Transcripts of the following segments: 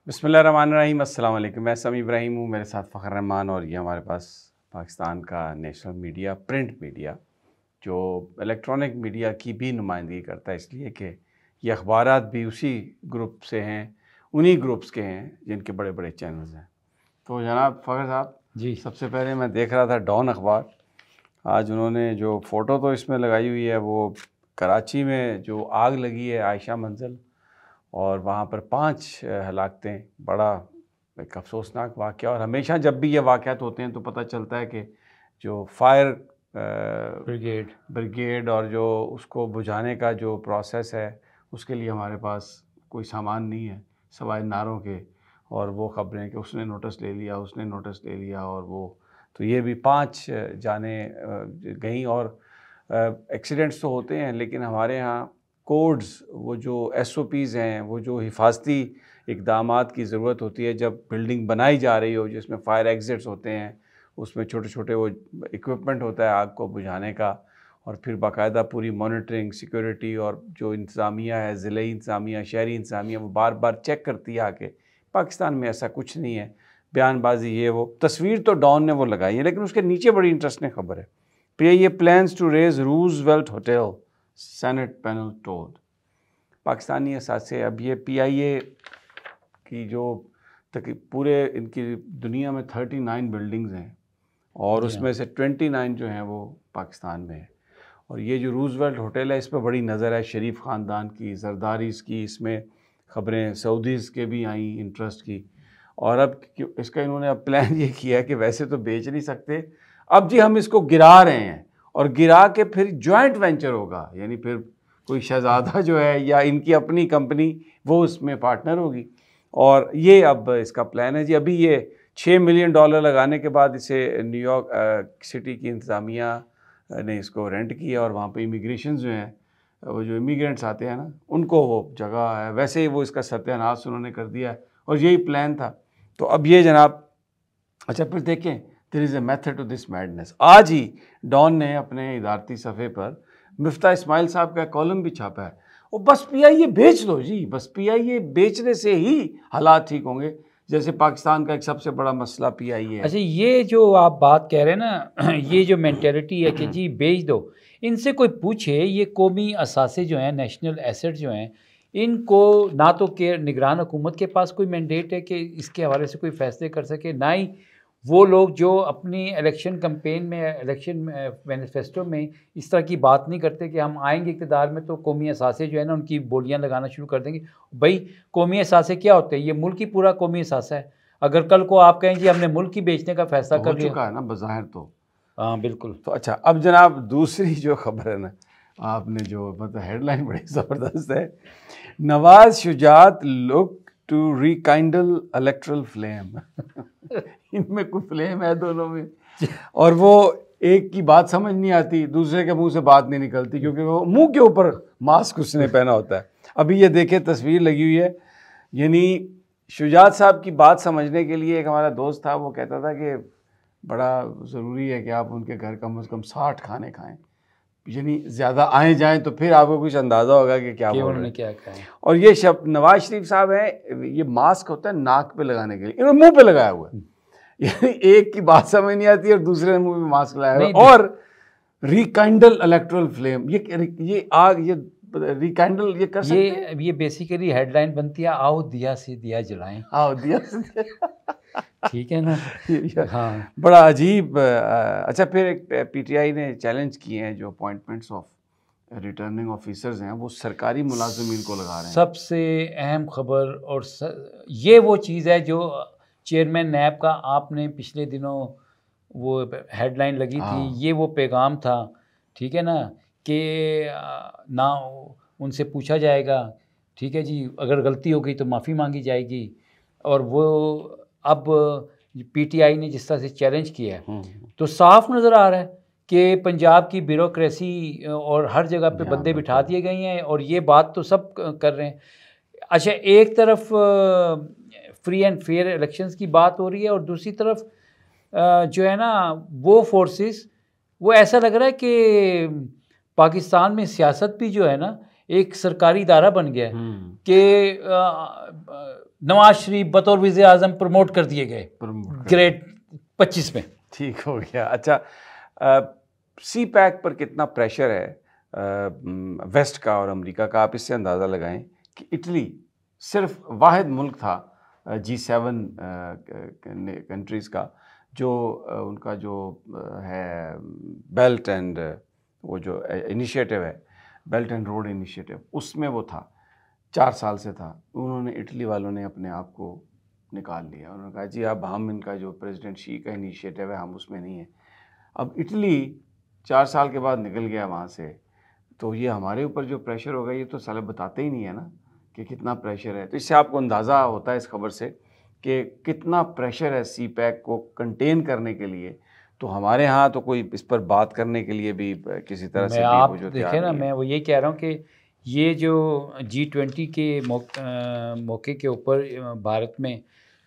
बिस्मिल्लाहिर्रहमानिर्रहीम, अस्सलाम वालेकुम। मैं समी इब्राहिम हूँ, मेरे साथ फ़खर रहमान, और ये हमारे पास पाकिस्तान का नेशनल मीडिया, प्रिंट मीडिया, जो इलेक्ट्रॉनिक मीडिया की भी नुमाइंदगी करता है, इसलिए कि ये अखबारात भी उसी ग्रुप से हैं, उन्हीं ग्रुप्स के हैं जिनके बड़े बड़े चैनल्स हैं। तो जनाब फ़खर साहब जी, सबसे पहले मैं देख रहा था डॉन अखबार, आज उन्होंने जो फ़ोटो तो इसमें लगाई हुई है वो कराची में जो आग लगी है आयशा मंजिल, और वहाँ पर 5 हलाकतें, बड़ा एक अफसोसनाक वाक़या। और हमेशा जब भी ये वाक़यात होते हैं तो पता चलता है कि जो फायर ब्रिगेड और जो उसको बुझाने का जो प्रोसेस है उसके लिए हमारे पास कोई सामान नहीं है सवाए नारों के, और वो ख़बरें कि उसने नोटिस ले लिया, उसने नोटिस ले लिया, और वो तो ये भी 5 जाने गई। और एक्सीडेंट्स तो होते हैं, लेकिन हमारे यहाँ कोड्स, वो जो SOPs हैं, वो जो हिफाजती इक़दामात की ज़रूरत होती है जब बिल्डिंग बनाई जा रही हो, जिसमें फ़ायर एग्ज़िट्स होते हैं, उसमें छोटे छोटे वो इक्विपमेंट होता है आग को बुझाने का, और फिर बाकायदा पूरी मॉनिटरिंग, सिक्योरिटी, और जो इंतज़ामिया है, ज़िले इंतज़ामिया, शहरी इंतज़ामिया, वो बार बार चेक करती है आके। पाकिस्तान में ऐसा कुछ नहीं है, बयानबाजी ये वो। तस्वीर तो डॉन ने वो लगाई है, लेकिन उसके नीचे बड़ी इंटरेस्टिंग खबर है। PIA plans to raise Roosevelt hotel, senate panel told. Pakistani असासे, अब ये PIA की जो पूरे इनकी दुनिया में 39 बिल्डिंग्स हैं, और उसमें से 29 जो हैं वो पाकिस्तान में है। और ये जो रूज़वेल्ट होटल है, इस पर बड़ी नज़र है शरीफ ख़ानदान की, ज़रदारीज़ की, इसमें ख़बरें सऊदीज़ के भी आई इंटरेस्ट की। और अब इसका इन्होंने अब प्लान ये किया है कि वैसे तो बेच नहीं सकते, अब जी हम इसको गिरा रहे हैं, और गिरा के फिर जॉइंट वेंचर होगा, यानी फिर कोई शहज़ादा जो है या इनकी अपनी कंपनी वो उसमें पार्टनर होगी। और ये अब इसका प्लान है जी। अभी ये $6 मिलियन लगाने के बाद इसे न्यूयॉर्क सिटी की इंतज़ामिया ने इसको रेंट किया, और वहाँ पे इमिग्रेशन जो हैं, वो जो इमिग्रेंट्स आते हैं ना, उनको वो जगह है, वैसे ही वो इसका सत्यानाश उन्होंने कर दिया है, और यही प्लान था। तो अब ये जनाब, अच्छा फिर देखें, there is a method to this madness. आज ही डॉन ने अपने इदारती सफ़े पर मिफ्ता इस्माइल साहब का कॉलम भी छापा है। और बस PIA बेच दो जी, बस PIA बेचने से ही हालात ठीक होंगे, जैसे पाकिस्तान का एक सबसे बड़ा मसला PIA है। अच्छा, ये जो आप बात कह रहे हैं ना, ये जो मेंटेलिटी है कि जी बेच दो, इनसे कोई पूछे, ये कौमी असासे जो हैं, नेशनल एसेट जो हैं, इनको ना तो के निगरान हुकूमत के पास कोई मैंडेट है कि इसके हवाले से कोई फैसले कर सके, ना ही वो लोग जो अपनी इलेक्शन कैंपेन में, इलेक्शन मैनिफेस्टो में इस तरह की बात नहीं करते कि हम आएंगे इक़्तिदार में तो कौमी असासे जो है ना उनकी बोलियां लगाना शुरू कर देंगे। भाई, कौमी असासे क्या होते हैं? ये मुल्क ही पूरा कौमी असासा है। अगर कल को आप कहें जी हमने मुल्क ही बेचने का फैसला तो कर हो लिया, चुका है ना बज़ाहिर तो। हाँ बिल्कुल। तो अच्छा, अब जनाब दूसरी जो खबर है ना, आपने जो मतलब हेडलाइन बड़ी ज़बरदस्त है, Nawaz Shujaat look to rekindle electoral flame. इनमें कोई फ्लेम है दोनों में, और वो एक की बात समझ नहीं आती, दूसरे के मुंह से बात नहीं निकलती, क्योंकि वो मुंह के ऊपर मास्क उसने पहना होता है। अभी ये देखे तस्वीर लगी हुई है, यानी शुजात साहब की बात समझने के लिए एक हमारा दोस्त था, वो कहता था कि बड़ा ज़रूरी है कि आप उनके घर कम से कम 60 खाने खाएं, यानी ज़्यादा आए जाएं तो फिर आपको कुछ अंदाज़ा होगा कि क्या बोल रहे उन्होंने हैं। क्या कहा है? और ये शब्द नवाज शरीफ साहब हैं, ये मास्क होता है नाक पे लगाने के लिए, इन्होंने मुंह पे लगाया हुआ है। यानी एक की बात समझ नहीं आती और दूसरे मुंह में मास्क लगाया हुआ है। और रिकाइंडल इलेक्ट्रल फ्लेम, ये आग, ये रिकाइंडल ये कर सकते हैं। ये बेसिकली हेडलाइन बनती है, आओ दिया से दिया जलाएं। हाँ दिया। ठीक है ना? हाँ, बड़ा अजीब। अच्छा, फिर एक PTI ने चैलेंज किए हैं, जो अपॉइंटमेंट्स ऑफ रिटर्निंग ऑफिसर्स हैं वो सरकारी मुलाजिमीन को लगा रहे हैं। सबसे अहम खबर, और ये वो चीज़ है जो चेयरमैन नैब का आपने पिछले दिनों वो हेडलाइन लगी थी, ये वो पैगाम था, ठीक है ना, कि ना उनसे पूछा जाएगा, ठीक है जी, अगर गलती हो गई तो माफ़ी मांगी जाएगी। और वो अब PTI ने जिस तरह से चैलेंज किया है, तो साफ नज़र आ रहा है कि पंजाब की ब्यूरोक्रेसी और हर जगह पे बंदे बिठा दिए गए हैं, और ये बात तो सब कर रहे हैं। अच्छा, एक तरफ फ्री एंड फेयर इलेक्शंस की बात हो रही है, और दूसरी तरफ जो है ना वो फोर्सेस, वो ऐसा लग रहा है कि पाकिस्तान में सियासत भी जो है ना एक सरकारी इदारा बन गया है कि नवाज शरीफ बतौर वज़ीर आज़म प्रमोट कर दिए गए ग्रेड 25 में। ठीक हो गया। अच्छा, सी पैक पर कितना प्रेशर है वेस्ट का और अमेरिका का, आप इससे अंदाज़ा लगाएं कि इटली सिर्फ वाहिद मुल्क था G7 कंट्रीज़ का जो उनका जो है बेल्ट एंड वो जो इनिशिएटिव है, बेल्ट एंड रोड इनिशिएटिव, उसमें वो था, 4 साल से था। उन्होंने, इटली वालों ने अपने आप को निकाल लिया। उन्होंने कहा जी अब हम, इनका जो प्रेसिडेंट शी का इनिशिएटिव है हम उसमें नहीं है। अब इटली 4 साल के बाद निकल गया वहाँ से, तो ये हमारे ऊपर जो प्रेशर होगा ये तो साले बताते ही नहीं है ना कि कितना प्रेशर है। तो इससे आपको अंदाज़ा होता है इस खबर से कि कितना प्रेशर है सी पैक को कंटेन करने के लिए। तो हमारे यहाँ तो कोई इस पर बात करने के लिए भी किसी तरह से आप देखें ना, मैं वो यही कह रहा हूँ कि ये जो G20 के मौके के ऊपर भारत में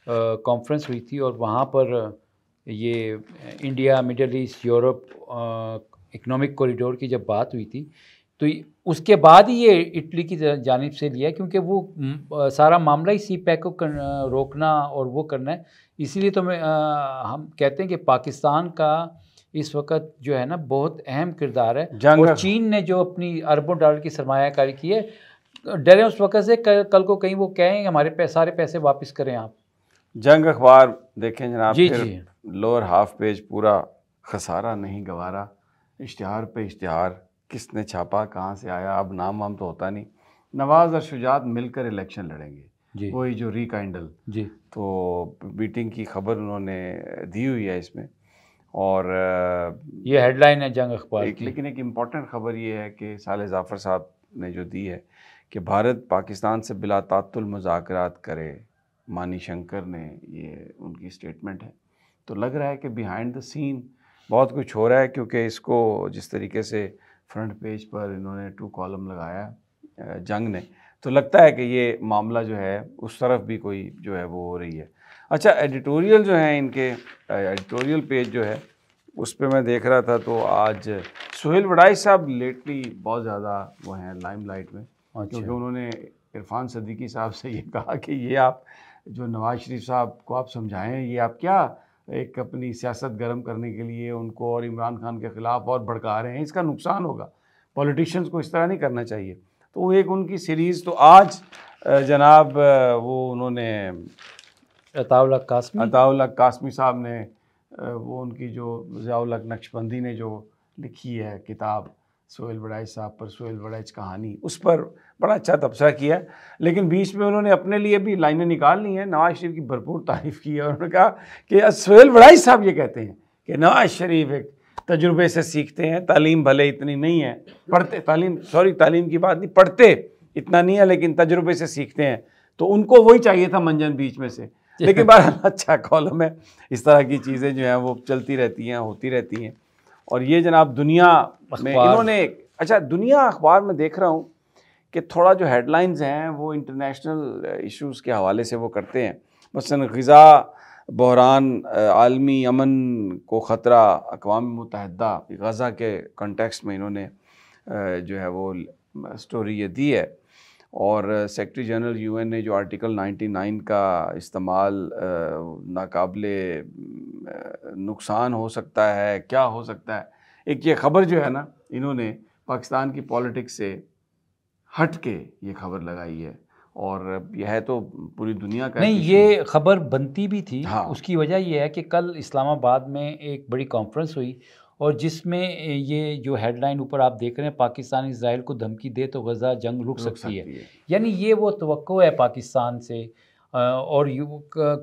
कॉन्फ्रेंस हुई थी और वहाँ पर ये India, middle east, Europe economic corridor की जब बात हुई थी तो उसके बाद ही ये इटली की जानिब से लिया, क्योंकि वो सारा मामला ही सी पैक को रोकना और वो करना है। इसीलिए तो हम कहते हैं कि पाकिस्तान का इस वक्त जो है ना बहुत अहम किरदार है। और चीन ने जो अपनी अरबों डॉलर की सरमायाकारी की है, डरे उस वक्त से कल को कहीं वो कहें हमारे सारे पैसे वापस करें आप। जंग अखबार देखें जनाब, जी जी, लोअर हाफ पेज पूरा खसारा नहीं गवारा, इश्तिहार पे इश्तिहार, किसने छापा, कहाँ से आया, अब नाम वाम तो होता नहीं। नवाज़ और शुजात मिलकर इलेक्शन लड़ेंगे, वही जो रिकाइंडल जी, तो बीटिंग की खबर उन्होंने दी हुई है इसमें। और ये हेडलाइन है जंग अखबार की। लेकिन एक इम्पॉर्टेंट खबर ये है कि साले जाफ़र साहब ने जो दी है कि भारत पाकिस्तान से बिला तात्तुल मुज़ाकरात करे, मानी शंकर ने, ये उनकी स्टेटमेंट है। तो लग रहा है कि बिहाइंड द सीन बहुत कुछ हो रहा है, क्योंकि इसको जिस तरीके से फ्रंट पेज पर इन्होंने 2 कॉलम लगाया जंग ने, तो लगता है कि ये मामला जो है उस तरफ भी कोई जो है वो हो रही है। अच्छा, एडिटोरियल जो है इनके, एडिटोरियल पेज जो है उस पर मैं देख रहा था तो आज सुहेल वड़ाई साहब लेटली बहुत ज़्यादा वो हैं लाइमलाइट में। अच्छा। क्योंकि उन्होंने इरफान सदीकी साहब से ये कहा कि ये आप जो नवाज शरीफ साहब को आप समझाएं, ये आप क्या एक अपनी सियासत गर्म करने के लिए उनको और इमरान खान के ख़िलाफ़ और भड़का रहे हैं, इसका नुकसान होगा, पॉलिटिशियंस को इस तरह नहीं करना चाहिए। तो वो एक उनकी सीरीज़, तो आज जनाब वो उन्होंने अताउल हक कासमी साहब ने वो उनकी जो ज़ियाउल हक नक्शबंदी ने जो लिखी है किताब सुहेल वड़ाई साहब पर, सुहेल वड़ाई कहानी, उस पर बड़ा अच्छा तबसरा किया है। लेकिन बीच में उन्होंने अपने लिए भी लाइनें निकाल ली हैं, नवाज शरीफ की भरपूर तारीफ़ की है। उन्होंने कहा कि सुहेल वड़ाई साहब ये कहते हैं कि नवाज शरीफ एक तजुर्बे से सीखते हैं, तालीम भले इतनी नहीं है, पढ़ते, तालीम की बात नहीं, पढ़ते इतना नहीं है लेकिन तजुर्बे से सीखते हैं। तो उनको वही चाहिए था मंजन बीच में से। लेकिन बहरहाल अच्छा कॉलम है, इस तरह की चीज़ें जो हैं वो चलती रहती हैं, होती रहती हैं। और ये जनाब दुनिया में इन्होंने, अच्छा दुनिया अखबार में देख रहा हूँ कि थोड़ा जो हेडलाइंस हैं वो इंटरनेशनल इश्यूज़ के हवाले से वो करते हैं। मसलन ग़ज़ा बहरान, आलमी अमन को ख़तरा, अक़वाम मुत्तहिदा, गज़ा के कॉन्टेक्स्ट में इन्होंने जो है वो स्टोरी ये दी है। और सेक्रेटरी जनरल UN ने जो आर्टिकल 99 का इस्तेमाल नाकाबिले नुकसान हो सकता है, क्या हो सकता है, एक ये ख़बर जो है ना इन्होंने पाकिस्तान की पॉलिटिक्स से हट के ये खबर लगाई है। और यह है तो पूरी दुनिया का नहीं, ये खबर बनती भी थी। हाँ। उसकी वजह यह है कि कल इस्लामाबाद में एक बड़ी कॉन्फ्रेंस हुई और जिसमें ये जो हेडलाइन ऊपर आप देख रहे हैं, पाकिस्तान इजराइल को धमकी दे तो गज़ा जंग रुक सकती है। यानी ये वो तवक्को है पाकिस्तान से। और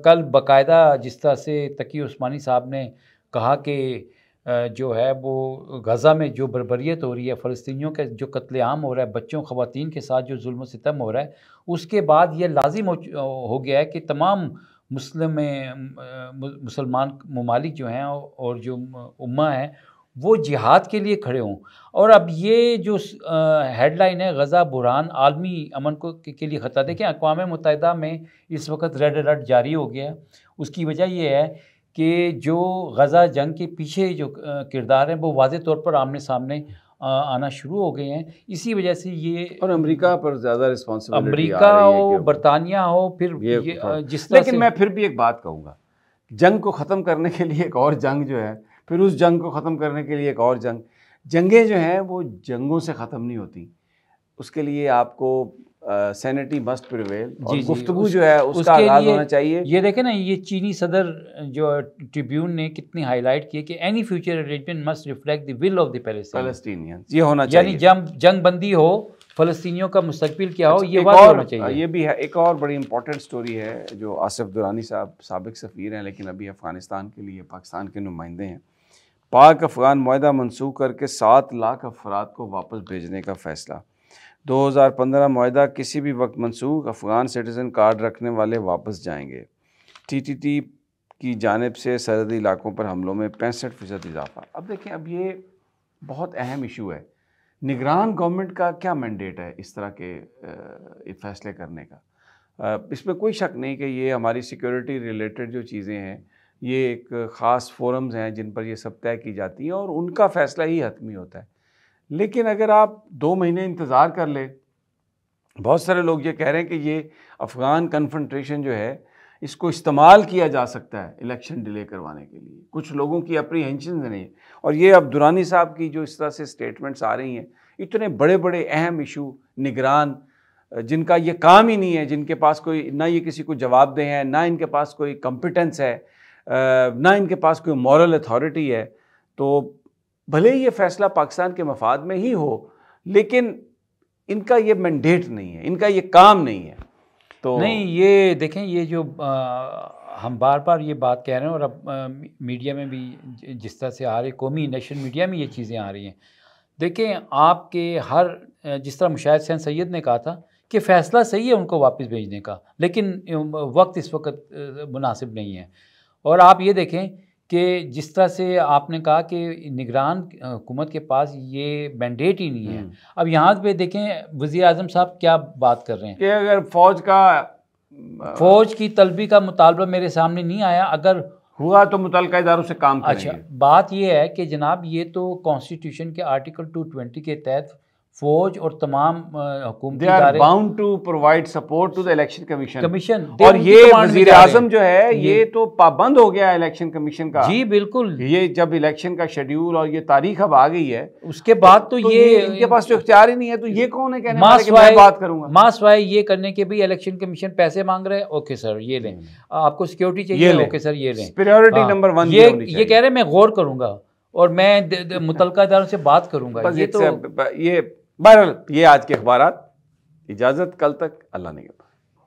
कल बाकायदा जिस तरह से तकी उस्मानी साहब ने कहा कि जो है वो गज़ा में जो बर्बरियत हो रही है, फ़लस्तीनियों के जो कत्लेआम हो रहा है, बच्चों ख़वातीन के साथ जो जुल्म सितम हो रहा है, उसके बाद ये लाजिम हो गया है कि तमाम मुसलमान ममालिक जो हैं और जो उम्मा है वो जिहाद के लिए खड़े हों। और अब ये जो हेडलाइन है गज़ा बुरहान आलमी अमन को के लिए ख़तरा, देखें अक़वाम मुत्तहिदा में इस वक्त रेड अलर्ट जारी हो गया है। उसकी वजह ये है कि जो गज़ा जंग के पीछे जो किरदार हैं वो वाज़े तौर पर आमने सामने आना शुरू हो गए हैं। इसी वजह से ये और अमेरिका पर ज़्यादा रिस्पॉन्सिबिलिटी अमेरिका हो, बरतानिया हो, फिर ये जिस तरह लेकिन मैं फिर भी एक बात कहूँगा, जंग को ख़त्म करने के लिए एक और जंग जो है, फिर उस जंग को ख़त्म करने के लिए एक और जंग, जंगें जो हैं वो जंगों से ख़त्म नहीं होती। उसके लिए आपको सैनिटी मस्ट प्रिवेल, और गुफ्तगू जो है उसका आगाज़ होना चाहिए। ये देखें ना, ये चीनी सदर जो ट्रिब्यून ने कितनी हाईलाइट की कि any future arrangement must reflect the will of the Palestinians, ये होना चाहिए। यानी जंग बंदी हो, फ़लस्तीनियों का मुस्तकबिल क्या हो, ये वाक़ई होना चाहिए। ये भी है, एक और बड़ी इंपॉर्टेंट स्टोरी है जो आसिफ दुरानी साहब साबिक सफ़ीर हैं लेकिन अभी अफ़गानिस्तान के लिए पाकिस्तान के नुमाइंदे हैं। पाक अफ़गान मुआहदा मनसूख करके 7 लाख अफराद को वापस भेजने का फ़ैसला। 2015 मुआहदा किसी भी वक्त मनसूख, अफ़गान सिटीज़न कार्ड रखने वाले वापस जाएंगे। TTT की जानिब से सरहदी इलाकों पर हमलों में 65% इजाफा। अब देखें, अब ये बहुत अहम इशू है। निगरान गवर्नमेंट का क्या मैंडेट है इस तरह के फ़ैसले करने का? इसमें कोई शक नहीं कि ये हमारी सिक्योरिटी रिलेटेड जो चीज़ें हैं, ये एक ख़ास फोरम्स हैं जिन पर ये सब तय की जाती हैं और उनका फ़ैसला ही हतमी होता है। लेकिन अगर आप 2 महीने इंतज़ार कर ले, बहुत सारे लोग ये कह रहे हैं कि ये अफ़गान कन्फ्रंटेशन जो है इसको इस्तेमाल किया जा सकता है इलेक्शन डिले करवाने के लिए। कुछ लोगों की अप्रीहेंशन नहीं है, और ये अब दुरानी साहब की जो इस तरह से स्टेटमेंट्स आ रही हैं, इतने बड़े बड़े अहम इशू, निगरान जिनका ये काम ही नहीं है, जिनके पास कोई ना ये किसी को जवाब दे हैं, ना इनके पास कोई कॉम्पिटेंस है, ना इनके पास कोई मॉरल अथॉरिटी है, तो भले ही ये फ़ैसला पाकिस्तान के मफाद में ही हो, लेकिन इनका ये मैंडेट नहीं है, इनका ये काम नहीं है। तो नहीं, ये देखें, ये जो हम बार बार ये बात कह रहे हैं और अब मीडिया में भी जिस तरह से आ रही, कौमी नेशनल मीडिया में ये चीज़ें आ रही हैं। देखें, आपके हर जिस तरह मुशाहिद हुसैन सैयद ने कहा था कि फ़ैसला सही है उनको वापस भेजने का, लेकिन वक्त इस वक्त मुनासिब नहीं है। और आप ये देखें कि जिस तरह से आपने कहा कि निगरान हुकूमत के पास ये मैंडेट ही नहीं है। अब यहाँ पे देखें वज़ीर आज़म साहब क्या बात कर रहे हैं कि अगर फ़ौज की तलबी का मुतालबा मेरे सामने नहीं आया, अगर हुआ तो मुतल्लिका इदारों से काम करेंगे। अच्छा, बात ये है कि जनाब ये तो कॉन्स्टिट्यूशन के आर्टिकल 220 के तहत फ़ौज और तमाम हुकूमती इदारे bound to provide support to the election commission, और ये वज़ीर आज़म जो है ये तो पाबंद हो गया इलेक्शन कमीशन का। जी बिल्कुल, ये जब इलेक्शन का शेड्यूल और ये तारीख अब आ गई है, उसके बाद तो ये इनके पास तो इख्तियार ही नहीं है। तो ये कौन है कहने वाला कि मैं बात करूंगा? मासवाई ये करने के भी इलेक्शन कमीशन पैसे मांग रहे हैं, ओके सर ये लें, आपको सिक्योरिटी चाहिए, ओके सर ये लें, प्रायोरिटी नंबर 1 ये कह रहे हैं मैं गौर करूंगा और मैं मुतल्लिका इदारों से बात करूंगा। ये बहरहाल ये आज के अखबारात। इजाज़त, कल तक, अल्लाह ने